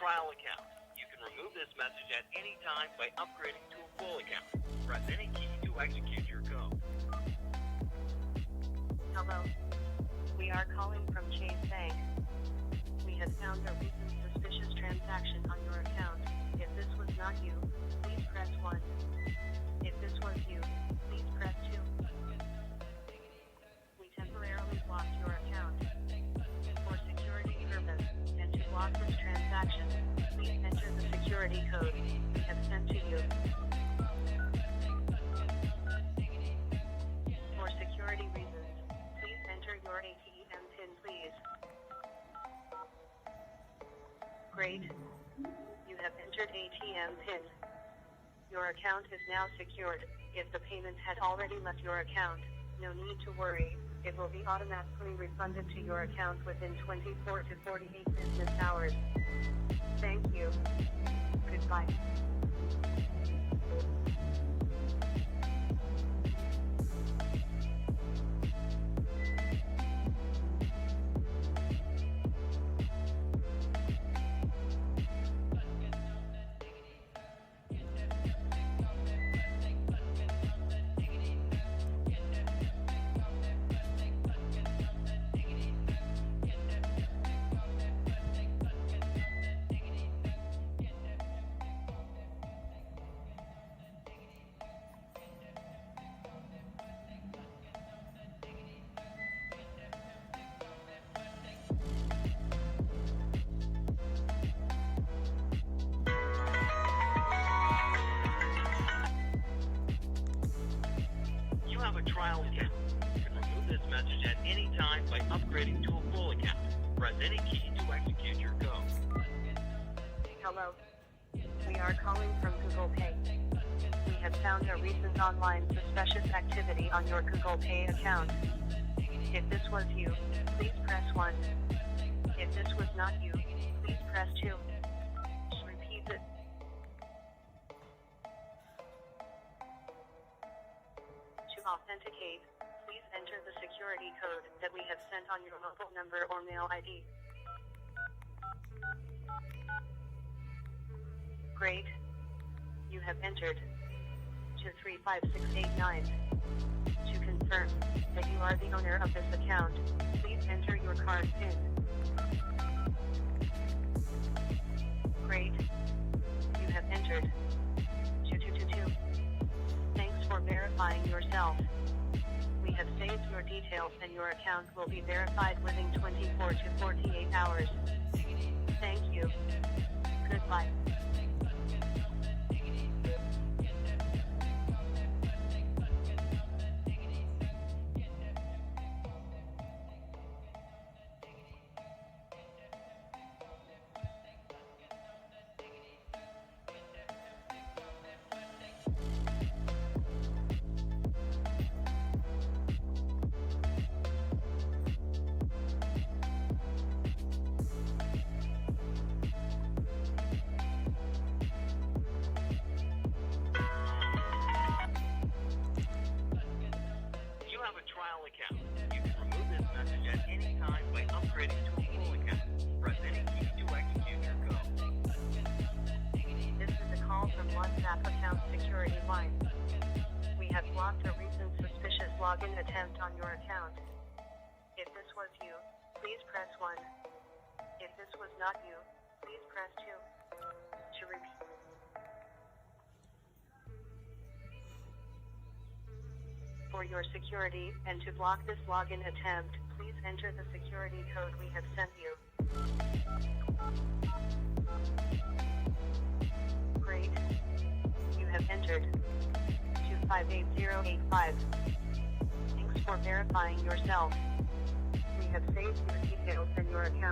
trial account. You can remove this message at any time by upgrading to a full account. Press any key to execute your code. Hello. We are calling from Chase Bank. We have found a recent suspicious transaction on your account. If this was not you, please press 1. If this was you, please press 2. We temporarily blocked your account. For security purpose, and to block this transaction, please enter the security code we have sent to you. For security reasons, please enter your ATM PIN, please. Great. You have entered ATM PIN. Your account is now secured. If the payment had already left your account, no need to worry. It will be automatically refunded to your account within 24 to 48 business hours. Thank you. Goodbye. Have a trial account. You can remove this message at any time by upgrading to a full account. Press any key to execute your code. Hello. We are calling from Google Pay. We have found a recent online suspicious activity on your Google Pay account. If this was you, please press 1. If this was not you, please press 2. Repeat it. To authenticate, please enter the security code that we have sent on your mobile number or mail ID. Great. You have entered 235689. To confirm that you are the owner of this account, please enter your card PIN. Great. You have entered 2222. Thanks for verifying yourself. We have saved your details and your account will be verified within 24 to 48 hours. Thank you. Goodbye. Account. You can remove this message at any time by upgrading to a full account. Press any key to execute your code. This is a call from WhatsApp account security line. We have blocked a recent suspicious login attempt on your account. If this was you, please press 1. If this was not you, please press 2. To repeat. For your security and to block this login attempt, please enter the security code we have sent you. Great. You have entered 258085. Thanks for verifying yourself. We have saved your details and your account